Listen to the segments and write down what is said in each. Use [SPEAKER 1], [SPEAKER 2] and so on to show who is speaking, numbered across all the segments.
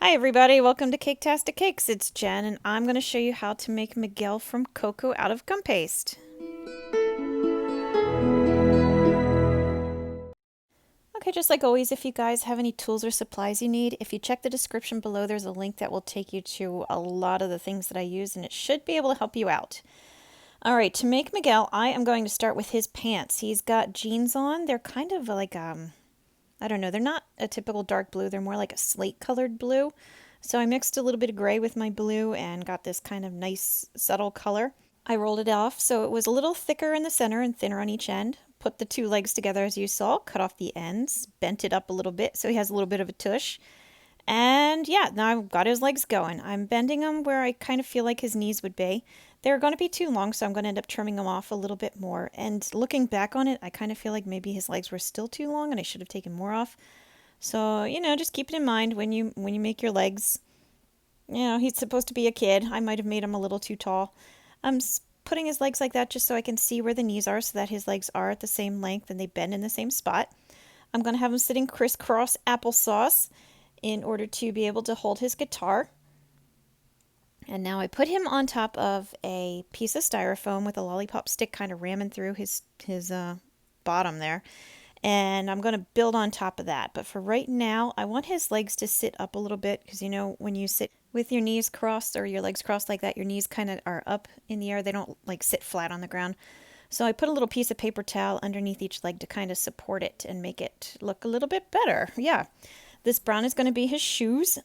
[SPEAKER 1] Hi everybody, welcome to Caketastic Cakes. It's Jen and I'm going to show you how to make Miguel from Coco out of gum paste. Okay, just like always, if you guys have any tools or supplies you need, if you check the description below, there's a link that will take you to a lot of the things that I use and it should be able to help you out. Alright, to make Miguel, I am going to start with his pants. He's got jeans on. They're kind of like, I don't know, they're not a typical dark blue, they're more like a slate colored blue. So I mixed a little bit of gray with my blue and got this kind of nice subtle color. I rolled it off so it was a little thicker in the center and thinner on each end. Put the two legs together as you saw, cut off the ends, bent it up a little bit so he has a little bit of a tush. And yeah, now I've got his legs going. I'm bending them where I kind of feel like his knees would be. They're going to be too long, so I'm going to end up trimming them off a little bit more. And looking back on it, I kind of feel like maybe his legs were still too long and I should have taken more off. So, just keep it in mind when you make your legs. He's supposed to be a kid. I might have made him a little too tall. I'm putting his legs like that just so I can see where the knees are so that his legs are at the same length and they bend in the same spot. I'm going to have him sitting crisscross applesauce in order to be able to hold his guitar. And now I put him on top of a piece of styrofoam with a lollipop stick kind of ramming through his bottom there. And I'm going to build on top of that. But for right now, I want his legs to sit up a little bit because when you sit with your knees crossed or your legs crossed like that, your knees kind of are up in the air. They don't like sit flat on the ground. So I put a little piece of paper towel underneath each leg to kind of support it and make it look a little bit better. Yeah. This brown is going to be his shoes.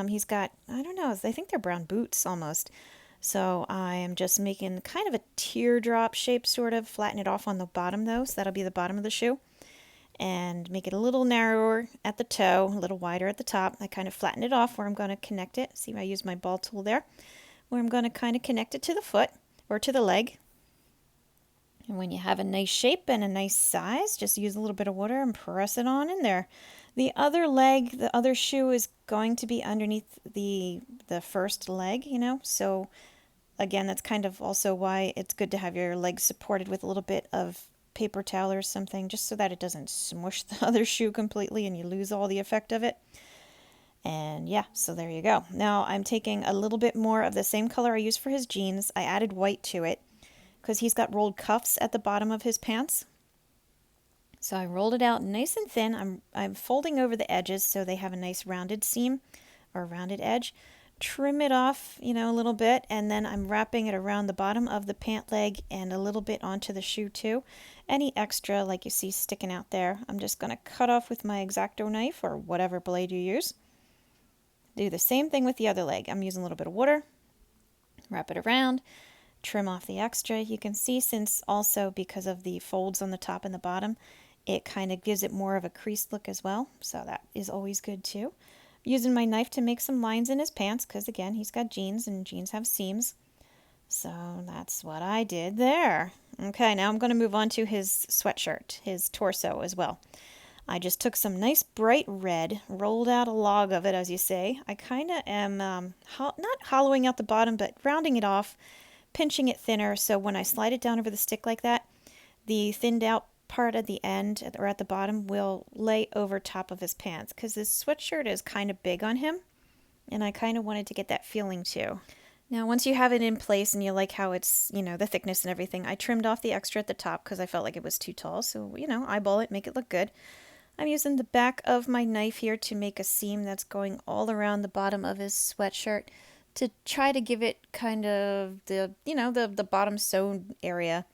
[SPEAKER 1] He's got, I don't know, I think they're brown boots almost. So I am just making kind of a teardrop shape, sort of. Flatten it off on the bottom though, so that'll be the bottom of the shoe. And make it a little narrower at the toe, a little wider at the top. I kind of flatten it off where I'm going to connect it. See, I use my ball tool there, where I'm going to kind of connect it to the foot or to the leg. And when you have a nice shape and a nice size, just use a little bit of water and press it on in there. The other leg, the other shoe is going to be underneath the first leg, So again, that's kind of also why it's good to have your legs supported with a little bit of paper towel or something, just so that it doesn't smush the other shoe completely and you lose all the effect of it. And yeah, so there you go. Now I'm taking a little bit more of the same color I used for his jeans. I added white to it because he's got rolled cuffs at the bottom of his pants. So I rolled it out nice and thin. I'm folding over the edges so they have a nice rounded seam or rounded edge. Trim it off, a little bit, and then I'm wrapping it around the bottom of the pant leg and a little bit onto the shoe too. Any extra, like you see sticking out there, I'm just going to cut off with my X-Acto knife or whatever blade you use. Do the same thing with the other leg. I'm using a little bit of water, wrap it around, trim off the extra. You can see, since also because of the folds on the top and the bottom, it kind of gives it more of a creased look as well, so that is always good too. Using my knife to make some lines in his pants because, again, he's got jeans and jeans have seams. So that's what I did there. Okay, now I'm going to move on to his sweatshirt, his torso as well. I just took some nice bright red, rolled out a log of it, as you say. I kind of am not hollowing out the bottom, but rounding it off, pinching it thinner, so when I slide it down over the stick like that, the thinned out part at the end or at the bottom will lay over top of his pants because this sweatshirt is kind of big on him and I kind of wanted to get that feeling too. Now once you have it in place and you like how it's, the thickness and everything, I trimmed off the extra at the top because I felt like it was too tall. So, eyeball it, make it look good. I'm using the back of my knife here to make a seam that's going all around the bottom of his sweatshirt to try to give it kind of the bottom sewn area.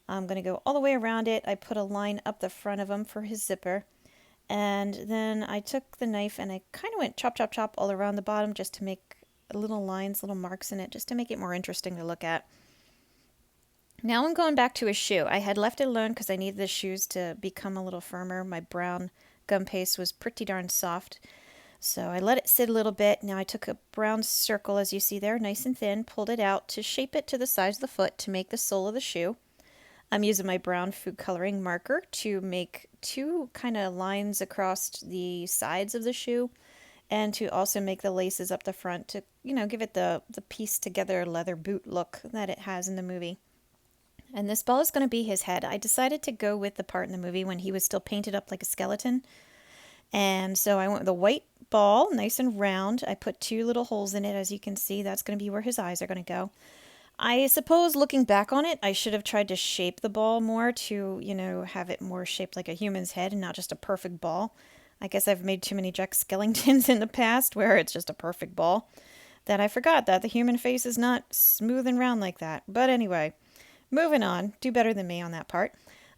[SPEAKER 1] I'm going to go all the way around it. I put a line up the front of him for his zipper. And then I took the knife and I kind of went chop, chop, chop all around the bottom just to make little lines, little marks in it, just to make it more interesting to look at. Now I'm going back to his shoe. I had left it alone because I needed the shoes to become a little firmer. My brown gum paste was pretty darn soft. So I let it sit a little bit. Now I took a brown circle, as you see there, nice and thin, pulled it out to shape it to the size of the foot to make the sole of the shoe. I'm using my brown food coloring marker to make two kind of lines across the sides of the shoe and to also make the laces up the front to, give it the pieced together leather boot look that it has in the movie. And this ball is going to be his head. I decided to go with the part in the movie when he was still painted up like a skeleton And so I went with a white ball, nice and round. I put 2 little holes in it, as you can see. That's going to be where his eyes are going to go. I suppose looking back on it, I should have tried to shape the ball more to, have it more shaped like a human's head and not just a perfect ball. I guess I've made too many Jack Skellingtons in the past where it's just a perfect ball that I forgot that the human face is not smooth and round like that. But anyway, moving on. Do better than me on that part.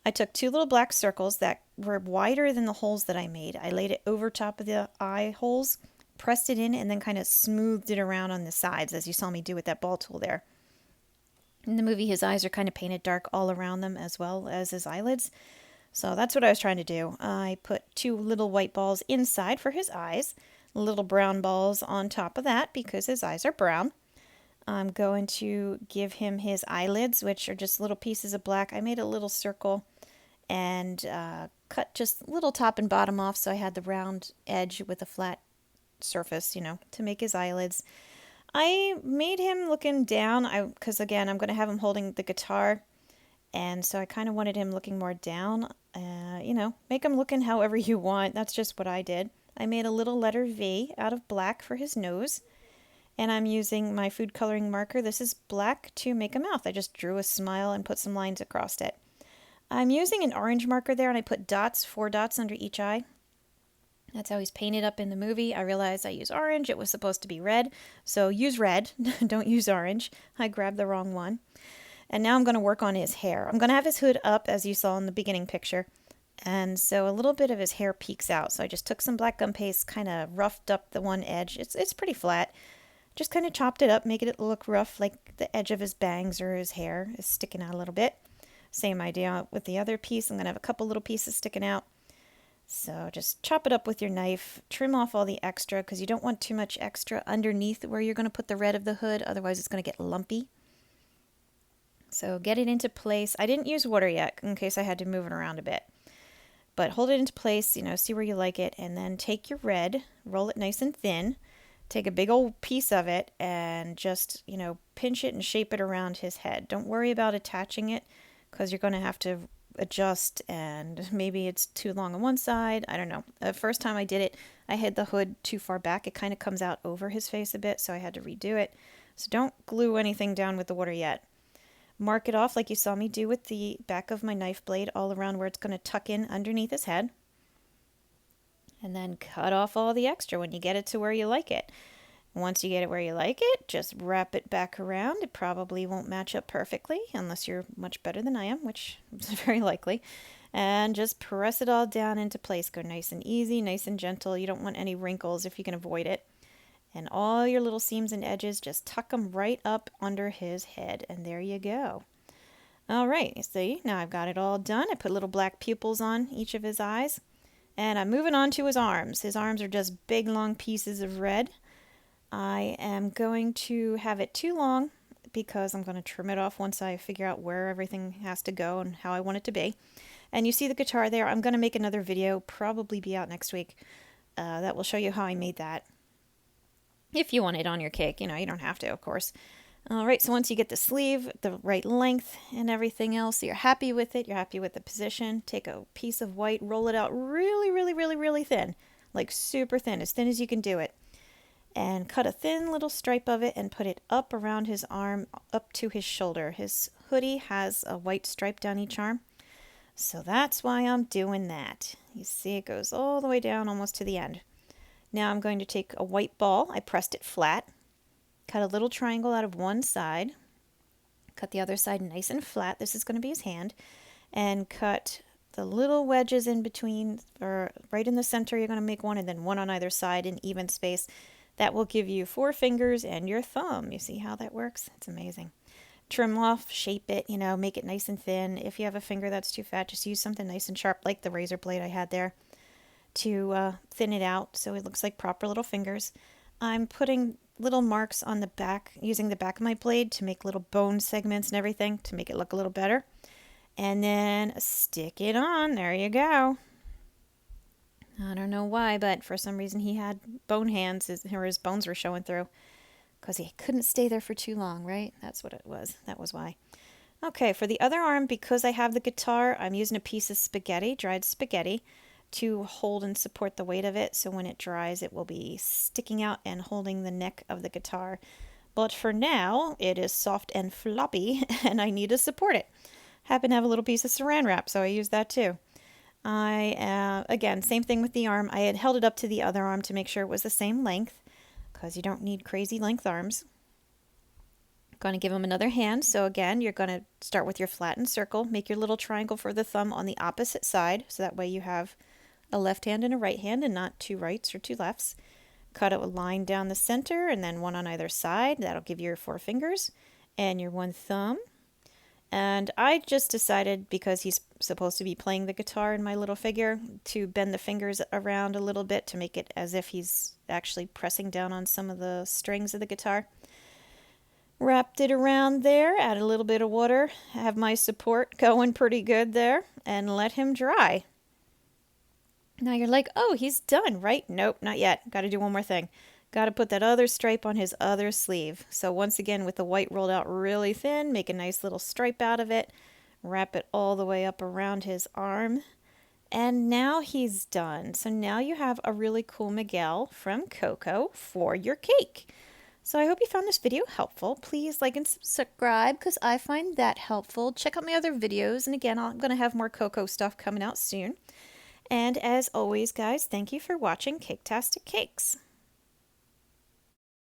[SPEAKER 1] I took 2 little black circles that were wider than the holes that I made. I laid it over top of the eye holes, pressed it in, and then kind of smoothed it around on the sides, as you saw me do with that ball tool there. In the movie, his eyes are kind of painted dark all around them as well as his eyelids. So that's what I was trying to do. I put 2 little white balls inside for his eyes, little brown balls on top of that because his eyes are brown. I'm going to give him his eyelids, which are just little pieces of black. I made a little circle and cut just little top and bottom off so I had the round edge with a flat surface, to make his eyelids. I made him looking down because, again, I'm going to have him holding the guitar, and so I kind of wanted him looking more down. Make him looking however you want. That's just what I did. I made a little letter V out of black for his nose, and I'm using my food coloring marker. This is black to make a mouth. I just drew a smile and put some lines across it. I'm using an orange marker there, and I put dots, 4 dots under each eye. That's how he's painted up in the movie. I realized I used orange. It was supposed to be red. So use red. Don't use orange. I grabbed the wrong one. And now I'm going to work on his hair. I'm going to have his hood up, as you saw in the beginning picture. And so a little bit of his hair peeks out. So I just took some black gum paste, kind of roughed up the one edge. It's pretty flat. Just kind of chopped it up, making it look rough, like the edge of his bangs or his hair is sticking out a little bit. Same idea with the other piece. I'm going to have a couple little pieces sticking out. So just chop it up with your knife, trim off all the extra because you don't want too much extra underneath where you're going to put the red of the hood, otherwise it's going to get lumpy. So get it into place. I didn't use water yet in case I had to move it around a bit. But hold it into place, see where you like it, and then take your red, roll it nice and thin, take a big old piece of it and just, pinch it and shape it around his head. Don't worry about attaching it because you're going to have to adjust, and maybe it's too long on one side. I don't know. The first time I did it, I had the hood too far back. It kind of comes out over his face a bit, so I had to redo it. So don't glue anything down with the water yet. Mark it off like you saw me do with the back of my knife blade all around where it's going to tuck in underneath his head. And then cut off all the extra when you get it to where you like it. Once you get it where you like it, just wrap it back around. It probably won't match up perfectly unless you're much better than I am, which is very likely. And just press it all down into place. Go nice and easy, nice and gentle. You don't want any wrinkles if you can avoid it. And all your little seams and edges, just tuck them right up under his head. And there you go. All right, you see, now I've got it all done. I put little black pupils on each of his eyes. And I'm moving on to his arms. His arms are just big, long pieces of red. I am going to have it too long because I'm going to trim it off once I figure out where everything has to go and how I want it to be. And you see the guitar there. I'm going to make another video, probably be out next week, that will show you how I made that. If you want it on your cake, you don't have to, of course. All right, so once you get the sleeve, the right length and everything else, you're happy with it, you're happy with the position, take a piece of white, roll it out really, really, really, really thin, like super thin as you can do it. And cut a thin little stripe of it and put it up around his arm, up to his shoulder. His hoodie has a white stripe down each arm. So that's why I'm doing that. You see it goes all the way down almost to the end. Now I'm going to take a white ball. I pressed it flat. Cut a little triangle out of one side. Cut the other side nice and flat. This is going to be his hand. And cut the little wedges in between, or right in the center. You're going to make one and then one on either side in even space. That will give you 4 fingers and your thumb. You see how that works? It's amazing. Trim off, shape it, make it nice and thin. If you have a finger that's too fat, just use something nice and sharp like the razor blade I had there to thin it out so it looks like proper little fingers. I'm putting little marks on the back, using the back of my blade to make little bone segments and everything to make it look a little better. And then stick it on. There you go. I don't know why, but for some reason he had bone hands, his bones were showing through because he couldn't stay there for too long, right? That's what it was. That was why. Okay, for the other arm, because I have the guitar, I'm using a piece of spaghetti, dried spaghetti. to hold and support the weight of it, so when it dries it will be sticking out and holding the neck of the guitar. But for now it is soft and floppy and I need to support it. Happen to have a little piece of saran wrap, so I use that too. Again, same thing with the arm. I had held it up to the other arm to make sure it was the same length, because you don't need crazy length arms. Going to give them another hand. So again, you're going to start with your flattened circle, make your little triangle for the thumb on the opposite side, so that way you have a left hand and a right hand and not two rights or two lefts. Cut a line down the center and then one on either side. That'll give you your 4 fingers and your 1 thumb. And I just decided, because he's supposed to be playing the guitar in my little figure, to bend the fingers around a little bit to make it as if he's actually pressing down on some of the strings of the guitar. Wrapped it around there, add a little bit of water, have my support going pretty good there, and let him dry. Now you're like, oh, he's done, right? Nope, not yet. Got to do one more thing. Got to put that other stripe on his other sleeve. So once again, with the white rolled out really thin, make a nice little stripe out of it. Wrap it all the way up around his arm. And now he's done. So now you have a really cool Miguel from Coco for your cake. So I hope you found this video helpful. Please like and subscribe, because I find that helpful. Check out my other videos. And again, I'm going to have more Coco stuff coming out soon. And as always, guys, thank you for watching Caketastic Cakes.